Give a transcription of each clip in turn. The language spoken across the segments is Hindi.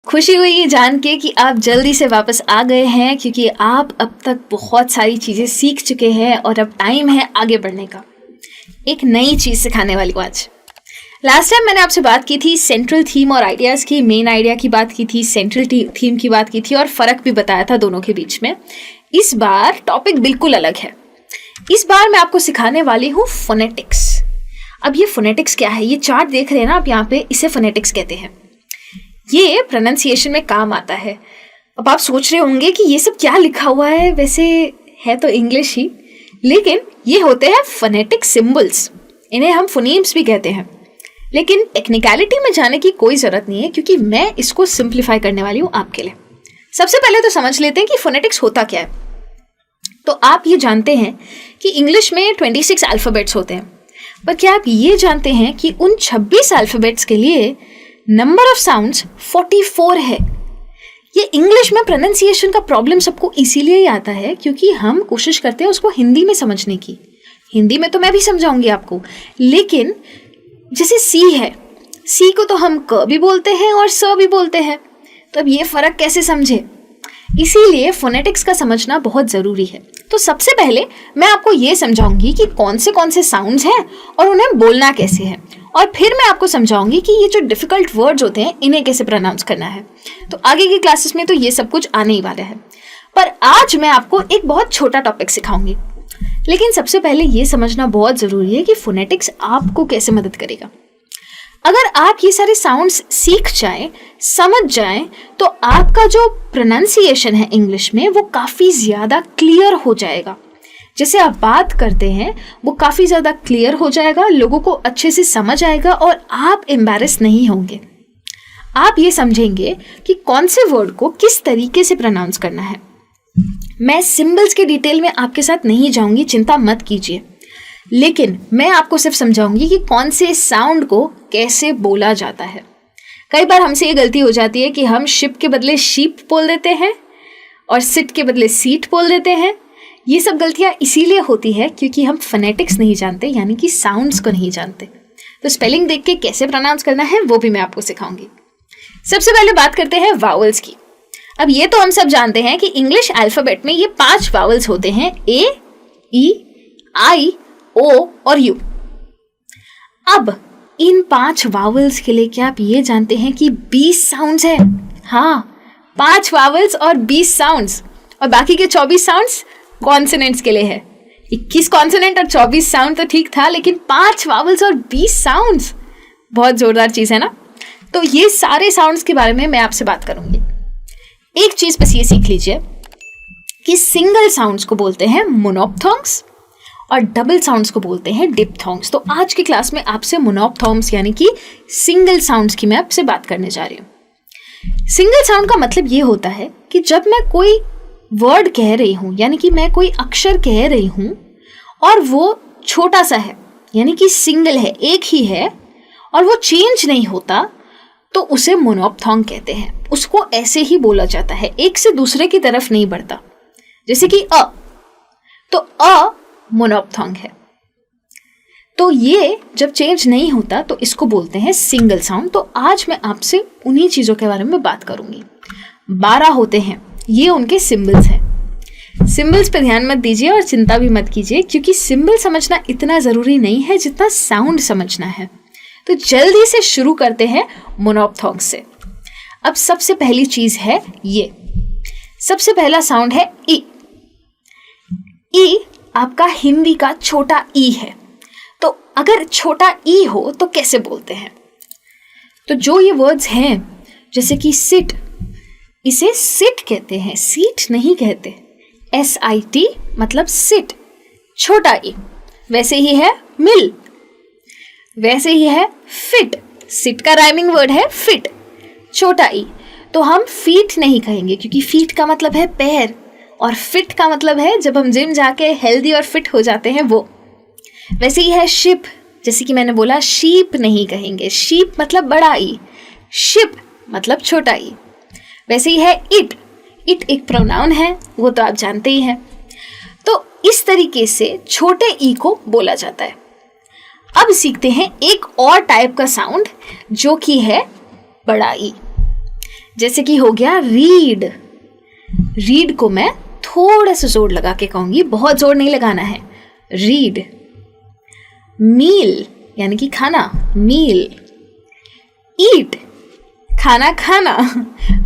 खुशी हुई ये जान के कि आप जल्दी से वापस आ गए हैं, क्योंकि आप अब तक बहुत सारी चीज़ें सीख चुके हैं और अब टाइम है आगे बढ़ने का। एक नई चीज़ सिखाने वाली हूँ आज। लास्ट टाइम मैंने आपसे बात की थी सेंट्रल थीम और आइडियाज़ की, मेन आइडिया की बात की थी, सेंट्रल थीम की बात की थी और फ़र्क भी बताया था दोनों के बीच में। इस बार टॉपिक बिल्कुल अलग है। इस बार मैं आपको सिखाने वाली हूँ फोनेटिक्स। अब ये फोनेटिक्स क्या है? ये चार्ट देख रहे हैं ना आप यहाँ पे, इसे फोनेटिक्स कहते हैं। ये प्रोनाउंसिएशन में काम आता है। अब आप सोच रहे होंगे कि ये सब क्या लिखा हुआ है, वैसे है तो इंग्लिश ही, लेकिन ये होते हैं फोनेटिक सिंबल्स। इन्हें हम फोनीम्स भी कहते हैं, लेकिन टेक्निकलिटी में जाने की कोई ज़रूरत नहीं है, क्योंकि मैं इसको सिंप्लीफाई करने वाली हूँ आपके लिए। सबसे पहले तो समझ लेते हैं कि फोनेटिक्स होता क्या है। तो आप ये जानते हैं कि इंग्लिश में 26 अल्फ़ाबेट्स होते हैं, पर क्या आप ये जानते हैं कि उन 26 अल्फ़ाबेट्स के लिए नंबर ऑफ साउंड्स 44 है। ये इंग्लिश में प्रोनाउंसिएशन का प्रॉब्लम सबको इसीलिए ही आता है क्योंकि हम कोशिश करते हैं उसको हिंदी में समझने की। हिंदी में तो मैं भी समझाऊंगी आपको, लेकिन जैसे सी है, सी को तो हम क भी बोलते हैं और स भी बोलते हैं, तो अब ये फ़र्क कैसे समझे? इसीलिए फोनेटिक्स का समझना बहुत ज़रूरी है। तो सबसे पहले मैं आपको ये समझाऊंगी कि कौन से साउंड्स हैं और उन्हें बोलना कैसे है, और फिर मैं आपको समझाऊंगी कि ये जो डिफ़िकल्ट वर्ड्स होते हैं इन्हें कैसे प्रोनाउंस करना है। तो आगे की क्लासेस में तो ये सब कुछ आने ही वाला है, पर आज मैं आपको एक बहुत छोटा टॉपिक सिखाऊंगी। लेकिन सबसे पहले ये समझना बहुत ज़रूरी है कि फोनेटिक्स आपको कैसे मदद करेगा। अगर आप ये सारे साउंड्स सीख जाएं, समझ जाएं, तो आपका जो प्रोनाउंसिएशन है इंग्लिश में वो काफ़ी ज़्यादा क्लियर हो जाएगा। जैसे आप बात करते हैं वो काफ़ी ज़्यादा क्लियर हो जाएगा, लोगों को अच्छे से समझ आएगा और आप एम्बैरेस नहीं होंगे। आप ये समझेंगे कि कौन से वर्ड को किस तरीके से प्रोनाउंस करना है। मैं सिंबल्स के डिटेल में आपके साथ नहीं जाऊंगी, चिंता मत कीजिए, लेकिन मैं आपको सिर्फ समझाऊंगी कि कौन से साउंड को कैसे बोला जाता है। कई बार हमसे ये गलती हो जाती है कि हम शिप के बदले शीप बोल देते हैं और सिट के बदले सीट बोल देते हैं। ये सब गलतियाँ इसीलिए होती है क्योंकि हम फोनेटिक्स नहीं जानते, यानी कि साउंड्स को नहीं जानते। तो स्पेलिंग देख के कैसे प्रोनाउंस करना है वो भी मैं आपको सिखाऊंगी। सबसे पहले बात करते हैं वावल्स की। अब ये तो हम सब जानते हैं कि इंग्लिश अल्फ़ाबेट में ये 5 वावल्स होते हैं, ए, ई, आई, ओ और यू। अब इन 5 वावल्स के लिए क्या आप ये जानते हैं कि 20 साउंड्स हैं? हाँ, 5 वावल्स और 20 साउंड्स, और बाकी के 24 साउंड्स कॉन्सोनेंट्स के लिए है। 21 कॉन्सोनेंट और 24 साउंड तो ठीक था, लेकिन 5 वावल्स और 20 साउंड्स, बहुत जोरदार चीज़ है ना। तो ये सारे साउंड्स के बारे में मैं आपसे बात करूंगी। एक चीज़ बस ये सीख लीजिए कि सिंगल साउंड्स को बोलते हैं मोनोप्थोंग्स और डबल साउंड्स को बोलते हैं डिप्थोंग्स। तो आज की क्लास में आपसे मोनोप्थोंग्स यानी कि सिंगल साउंड्स की मैं आपसे बात करने जा रही हूँ। सिंगल साउंड का मतलब ये होता है कि जब मैं कोई वर्ड कह रही हूँ, यानी कि मैं कोई अक्षर कह रही हूँ और वो छोटा सा है, यानी कि सिंगल है, एक ही है, और वो चेंज नहीं होता, तो उसे मोनोप्थोंग कहते हैं। उसको ऐसे ही बोला जाता है, एक से दूसरे की तरफ नहीं बढ़ता। जैसे कि अ, तो अ मोनोप्थोंग है। तो ये जब चेंज नहीं होता तो इसको बोलते हैं सिंगल साउंड। तो आज मैं आपसे उन्हीं चीज़ों के बारे में बात करूंगी। 12 होते हैं, ये उनके सिंबल्स हैं। सिंबल्स पे ध्यान मत दीजिए और चिंता भी मत कीजिए, क्योंकि सिंबल समझना इतना ज़रूरी नहीं है जितना साउंड समझना है। तो जल्दी से शुरू करते हैं मोनोप्थोंग से। अब सबसे पहली चीज़ है ये, सबसे पहला साउंड है ई। ई आपका हिंदी का छोटा ई है। तो अगर छोटा ई हो तो कैसे बोलते हैं? तो जो ये वर्ड्स हैं, जैसे कि सिट, इसे सिट कहते हैं, सीट नहीं कहते। SIT मतलब सिट, छोटा ई। वैसे ही है मिल, वैसे ही है फिट, सिट का राइमिंग वर्ड है फिट, छोटा ई। तो हम फीट नहीं कहेंगे क्योंकि फीट का मतलब है पैर, और फिट का मतलब है जब हम जिम जाके हेल्दी और फिट हो जाते हैं वो। वैसे ही है शिप, जैसे कि मैंने बोला शीप नहीं कहेंगे, शीप मतलब बड़ा ई, शिप मतलब छोटा ई। वैसे ही है इट, इट एक प्रोनाउन है, वो तो आप जानते ही हैं। तो इस तरीके से छोटे ई को बोला जाता है। अब सीखते हैं एक और टाइप का साउंड जो कि है बड़ा ई। जैसे कि हो गया रीड। रीड को मैं थोड़ा सा जोर लगा के कहूंगी, बहुत जोर नहीं लगाना है। रीड। मील यानी कि खाना, मील। ईट, खाना खाना,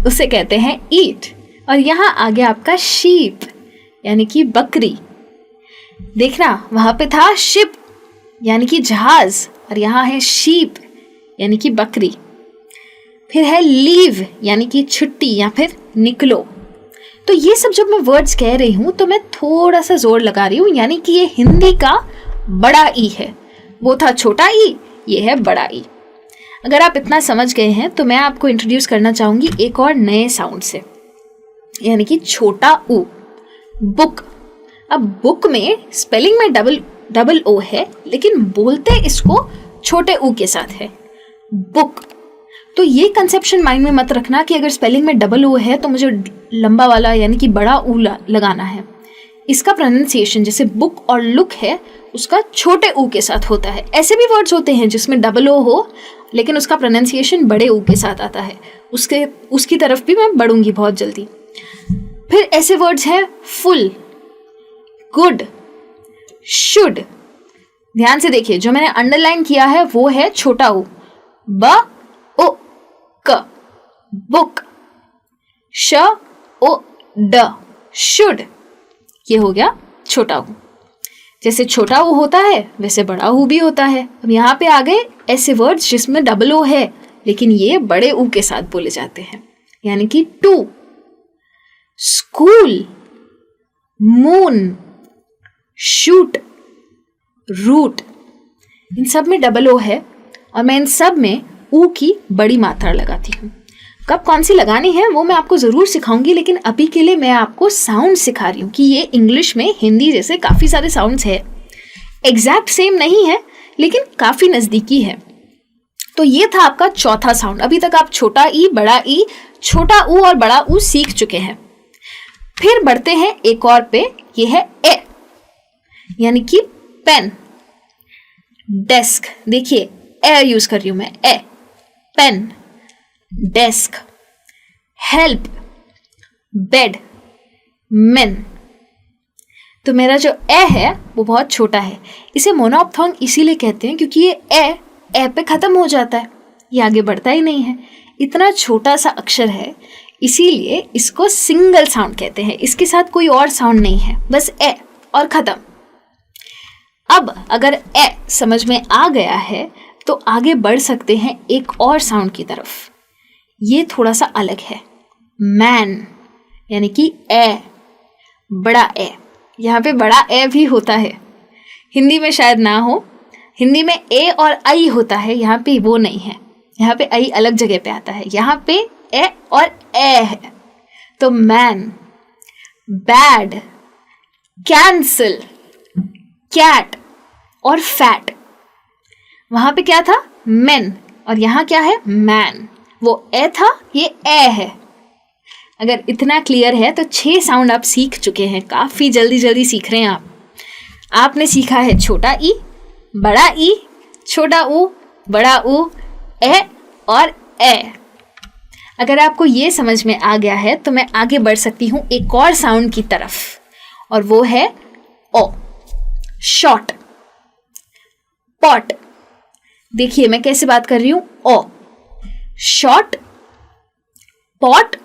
उसे कहते हैं ईट। और यहाँ आ गया आपका शीप यानी कि बकरी। देखना वहां पे था शिप यानी कि जहाज, और यहाँ है शीप यानी कि बकरी। फिर है लीव यानी कि छुट्टी या फिर निकलो। तो ये सब जब मैं वर्ड्स कह रही हूँ तो मैं थोड़ा सा जोर लगा रही हूँ, यानी कि ये हिंदी का बड़ा ई है। वो था छोटा ई, ये है बड़ा ई। अगर आप इतना समझ गए हैं तो मैं आपको इंट्रोड्यूस करना चाहूंगी एक और नए साउंड से, यानी कि छोटा ऊ, बुक। अब बुक में स्पेलिंग में डबल ओ है, लेकिन बोलते इसको छोटे ऊ के साथ है, बुक। तो ये कंसेप्शन माइंड में मत रखना कि अगर स्पेलिंग में डबल ओ है तो मुझे लंबा वाला यानी कि बड़ा ऊ लगाना है। इसका प्रोनाउंसिएशन जैसे बुक और लुक है, उसका छोटे ऊ के साथ होता है। ऐसे भी वर्ड्स होते हैं जिसमें डबल ओ हो लेकिन उसका प्रोनाउंसिएशन बड़े ऊ के साथ आता है। उसकी तरफ भी मैं बढ़ूंगी बहुत जल्दी। फिर ऐसे वर्ड्स हैं फुल, गुड, शुड। ध्यान से देखिए, जो मैंने अंडरलाइन किया है वो है छोटा ऊ, ब ओ क, बुक। श ओ ड, शुड। ये हो गया छोटा ऊ। जैसे छोटा ऊ होता है वैसे बड़ा ऊ भी होता है। अब यहाँ पे आ गए ऐसे वर्ड्स जिसमें डबल ओ है लेकिन ये बड़े ऊ के साथ बोले जाते हैं, यानी कि too, school, moon, shoot, root. इन सब में डबल ओ है और मैं इन सब में ऊ की बड़ी मात्रा लगाती हूँ। कब कौन सी लगानी है वो मैं आपको ज़रूर सिखाऊंगी, लेकिन अभी के लिए मैं आपको साउंड सिखा रही हूँ कि ये इंग्लिश में हिंदी जैसे काफ़ी सारे साउंड्स है। एग्जैक्ट सेम नहीं है लेकिन काफ़ी नज़दीकी है। तो ये था आपका चौथा साउंड। अभी तक आप छोटा ई, बड़ा ई, छोटा ऊ और बड़ा ऊ सीख चुके हैं। फिर बढ़ते हैं एक और पे, ये है ए, यानी कि पेन। डेस्क, देखिए ए यूज कर रही हूं मैं, E, pen, desk. Help, bed, men. तो मेरा जो ए है वो बहुत छोटा है। इसे मोनोऑप्थोंग इसीलिए कहते हैं क्योंकि ये ए पे खत्म हो जाता है, ये आगे बढ़ता ही नहीं है। इतना छोटा सा अक्षर है इसीलिए इसको सिंगल साउंड कहते हैं। इसके साथ कोई और साउंड नहीं है, बस ए और खत्म। अब अगर ए समझ में आ गया है तो आगे बढ़ सकते हैं एक और साउंड की तरफ। ये थोड़ा सा अलग है, मैन, यानी कि ए, बड़ा ए। यहाँ पे बड़ा ए भी होता है, हिंदी में शायद ना हो। हिंदी में ए और आई होता है, यहाँ पे वो नहीं है। यहाँ पे आई अलग जगह पे आता है, यहाँ पे ए और ए है। तो मैन, बैड, कैंसिल, कैट और फैट। वहां पे क्या था, मेन, और यहाँ क्या है, मैन। वो ए था, ये ए है। अगर इतना क्लियर है तो 6 साउंड आप सीख चुके हैं। काफी जल्दी जल्दी सीख रहे हैं आप। आपने सीखा है छोटा ई, बड़ा ई, छोटा ऊ, बड़ा ऊ, ए और ए। अगर आपको ये समझ में आ गया है तो मैं आगे बढ़ सकती हूँ एक और साउंड की तरफ, और वो है ओ, शॉर्ट, पॉट। देखिए मैं कैसे बात कर रही हूँ, ओ, शॉर्ट, पॉट,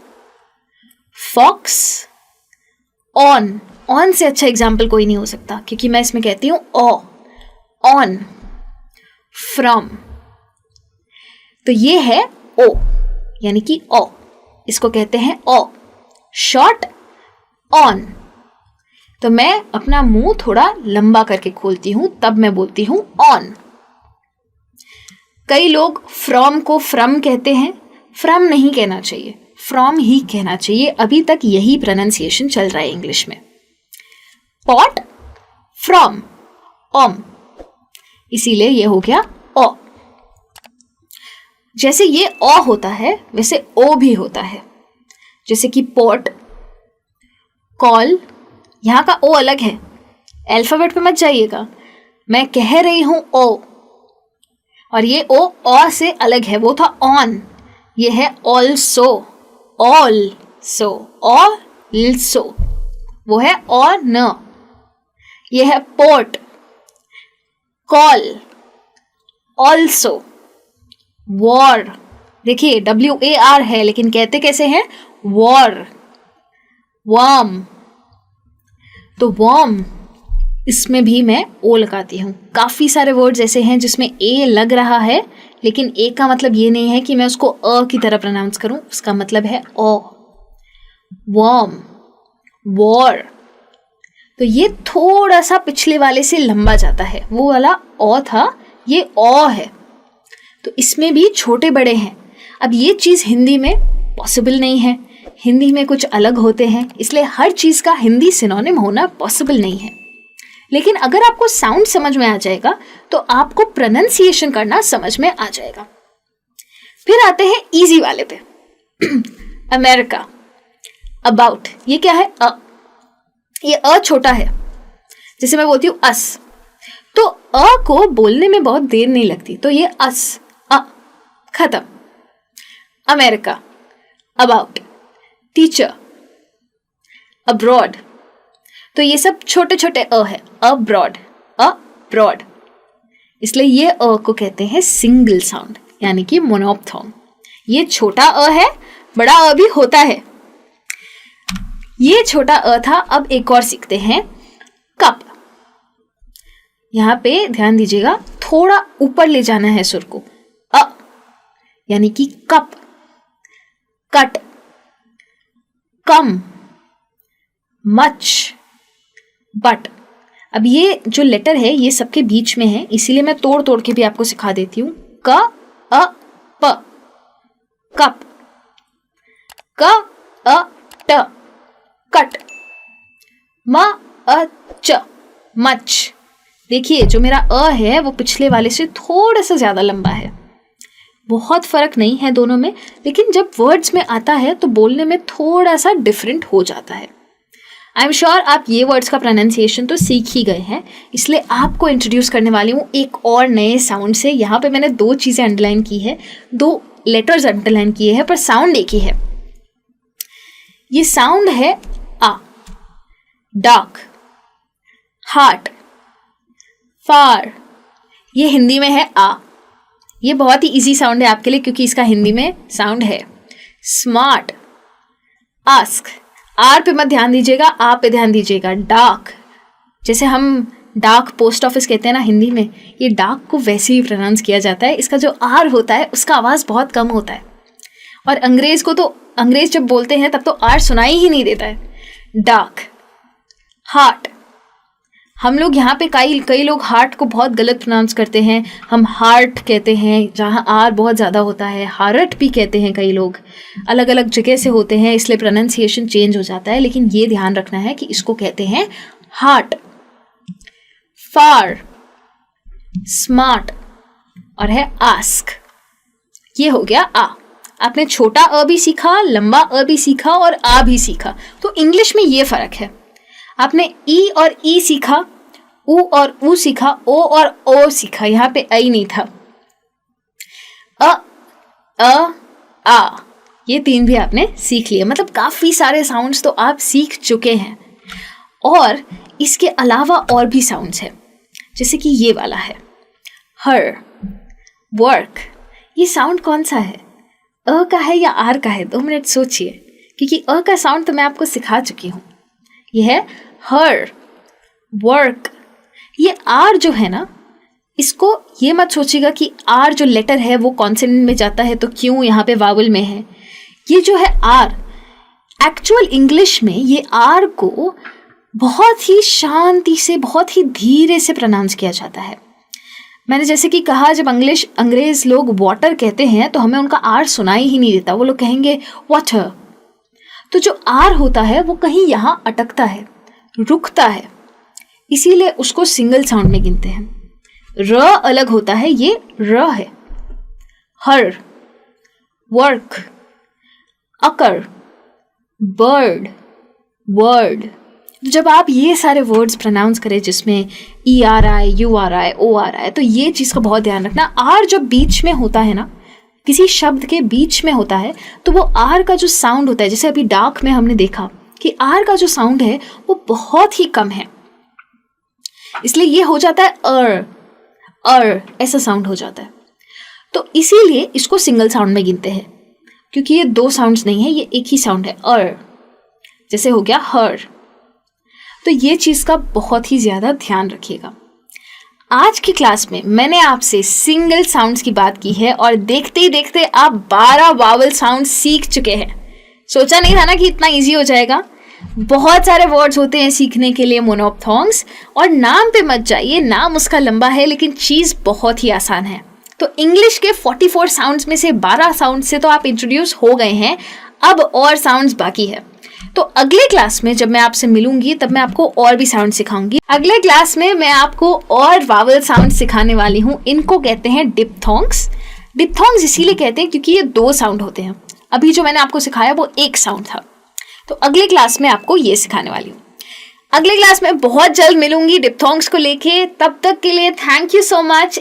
फॉक्स, ऑन से अच्छा एग्जाम्पल कोई नहीं हो सकता क्योंकि मैं इसमें कहती हूँ ओ, ऑन, फ्रॉम। तो ये है ओ, यानी कि ओ, इसको कहते हैं ओ, शॉर्ट, ऑन। तो मैं अपना मुंह थोड़ा लंबा करके खोलती हूं, तब मैं बोलती हूं ऑन। कई लोग फ्रॉम को फ्रम कहते हैं, फ्रम नहीं कहना चाहिए, फ्रॉम ही कहना चाहिए। अभी तक यही प्रोनाउंसिएशन चल रहा है इंग्लिश में। पॉट, फ्रॉम, ओम, इसीलिए ये हो गया ओ। जैसे ये ओ होता है वैसे ओ भी होता है। जैसे कि पॉट, कॉल, यहाँ का ओ अलग है, अल्फाबेट पे मत जाइएगा। मैं कह रही हूं ओ, और ये ओ से अलग है, वो था ऑन, ये है ऑल्सो। also, also, वो है और न। ये है port, call, also, war, देखिए WAR है लेकिन कहते कैसे हैं? war, worm, तो worm इसमें भी मैं ओ लगाती हूँ। काफ़ी सारे वर्ड्स ऐसे हैं जिसमें ए लग रहा है लेकिन ए का मतलब ये नहीं है कि मैं उसको अ की तरह प्रोनाउंस करूँ, उसका मतलब है ओ। वर्म, वॉर, तो ये थोड़ा सा पिछले वाले से लंबा जाता है, वो वाला ओ था, ये ओ है। तो इसमें भी छोटे बड़े हैं। अब ये चीज़ हिंदी में पॉसिबल नहीं है, हिंदी में कुछ अलग होते हैं, इसलिए हर चीज़ का हिंदी सिनोनिम होना पॉसिबल नहीं है। लेकिन अगर आपको साउंड समझ में आ जाएगा तो आपको प्रोनाउंसिएशन करना समझ में आ जाएगा। फिर आते हैं इजी वाले पे। अमेरिका, अबाउट, ये क्या है? ये अ छोटा है, जैसे मैं बोलती हूँ अस, तो अ को बोलने में बहुत देर नहीं लगती, तो ये अस, खत्म। अमेरिका, अबाउट, टीचर, अब्रॉड, तो ये सब छोटे छोटे अ है, अब्रॉड, अब्रॉड, इसलिए ये अ को कहते हैं सिंगल साउंड, यानी कि मोनोप्थोन। ये छोटा अ है, बड़ा अ भी होता है। ये छोटा अ था। अब एक और सीखते हैं, कप। यहां पे ध्यान दीजिएगा, थोड़ा ऊपर ले जाना है सुर को, अ, यानी कि cup. Cut, come, much, but. अब ये जो लेटर है ये सबके बीच में है, इसीलिए मैं तोड़ तोड़ के भी आपको सिखा देती हूँ। क, अ, प, कप, क, अ, ट, कट, म, अ, च, मच। देखिए जो मेरा अ है वो पिछले वाले से थोड़ा सा ज्यादा लंबा है, बहुत फर्क नहीं है दोनों में, लेकिन जब वर्ड्स में आता है तो बोलने में थोड़ा सा डिफरेंट हो जाता है। आई एम श्योर आप ये वर्ड्स का प्रोनाउंसिएशन तो सीख ही गए हैं, इसलिए आपको इंट्रोड्यूस करने वाली हूँ एक और नए साउंड से। यहाँ पे मैंने दो चीज़ें अंडरलाइन की है, दो लेटर्स अंडरलाइन किए हैं, पर साउंड एक ही है। ये साउंड है आ, डार्क, हार्ट, फार। ये हिंदी में है आ। ये बहुत ही इजी साउंड है आपके लिए क्योंकि इसका हिंदी में साउंड है। स्मार्ट, आस्क, आर पे मत ध्यान दीजिएगा, आ पे ध्यान दीजिएगा। डार्क, जैसे हम डाक पोस्ट ऑफिस कहते हैं ना हिंदी में, ये डाक को वैसे ही प्रोनाउंस किया जाता है। इसका जो आर होता है उसका आवाज़ बहुत कम होता है, और अंग्रेज़ को तो अंग्रेज़ जब बोलते हैं तब तो आर सुनाई ही नहीं देता है। डार्क, हार्ट, हम लोग यहाँ पे कई लोग हार्ट को बहुत गलत प्रोनाउंस करते हैं, हम हार्ट कहते हैं जहाँ आर बहुत ज़्यादा होता है, हार्ट भी कहते हैं कई लोग, अलग अलग जगह से होते हैं इसलिए प्रोनाउंसिएशन चेंज हो जाता है, लेकिन ये ध्यान रखना है कि इसको कहते हैं हार्ट। फार, स्मार्ट और है आस्क। ये हो गया आ। आपने छोटा अ भी सीखा, लंबा अ भी सीखा और आ भी सीखा। तो इंग्लिश में ये फ़र्क है, आपने ई और ई सीखा, ऊ और ऊ सीखा, ओ और ओ सीखा, यहाँ पे आई नहीं था। आ, ये तीन भी आपने सीख लिए, मतलब काफ़ी सारे साउंड्स तो आप सीख चुके हैं। और इसके अलावा और भी साउंड्स हैं, जैसे कि ये वाला है हर, वर्क। ये साउंड कौन सा है, अ का है या आर का है? 2 मिनट सोचिए, क्योंकि अ का साउंड तो मैं आपको सिखा चुकी हूँ। ये है हर, वर्क। ये आर जो है ना, इसको ये मत सोचिएगा कि आर जो लेटर है वो कॉन्सोनेंट में जाता है तो क्यों यहाँ पे वावल में है। ये जो है आर, एक्चुअल इंग्लिश में ये आर को बहुत ही शांति से, बहुत ही धीरे से प्रोनाउंस किया जाता है। मैंने जैसे कि कहा, जब अंग्रेज लोग वाटर कहते हैं तो हमें उनका आर सुनाई ही नहीं देता, वो लोग कहेंगे वाटर। तो जो आर होता है वो कहीं यहाँ अटकता है, रुकता है, इसीलिए उसको सिंगल साउंड में गिनते हैं। र अलग होता है, ये र है। हर, वर्क, अकर, बर्ड, वर्ड। जब आप ये सारे वर्ड्स प्रोनाउंस करें जिसमें ई आ रहा है, यू आ रहा है, ओ आ रहा है, तो ये चीज़ का बहुत ध्यान रखना। आर जब बीच में होता है ना, किसी शब्द के बीच में होता है तो वो आर का जो साउंड होता है, जैसे अभी डार्क में हमने देखा कि आर का जो साउंड है वो बहुत ही कम है, इसलिए ये हो जाता है ऐसा साउंड हो जाता है। तो इसीलिए इसको सिंगल साउंड में गिनते हैं, क्योंकि ये दो साउंड्स नहीं है, ये एक ही साउंड है जैसे हो गया हर। तो ये चीज़ का बहुत ही ज़्यादा ध्यान रखिएगा। आज की क्लास में मैंने आपसे सिंगल साउंड्स की बात की है और देखते ही देखते आप 12 वावल साउंड सीख चुके हैं। सोचा नहीं था ना कि इतना इजी हो जाएगा। बहुत सारे वर्ड्स होते हैं सीखने के लिए मोनोप्थॉन्ग्स, और नाम पे मत जाइए, नाम उसका लंबा है लेकिन चीज़ बहुत ही आसान है। तो इंग्लिश के 44 साउंड्स में से 12 साउंड से तो आप इंट्रोड्यूस हो गए हैं, अब और साउंड्स बाकी है। तो अगले क्लास में जब मैं आपसे मिलूंगी तब मैं आपको और भी साउंड सिखाऊंगी। अगले क्लास में मैं आपको और वावल साउंड सिखाने वाली हूँ। इनको कहते हैं डिप्थोंग्स। डिप्थोंग्स इसीलिए कहते हैं क्योंकि ये दो साउंड होते हैं। अभी जो मैंने आपको सिखाया वो एक साउंड था। तो अगले क्लास में आपको ये सिखाने वाली हूँ। अगले क्लास में बहुत जल्द मिलूंगी डिप्थोंग्स को लेके। तब तक के लिए थैंक यू सो मच।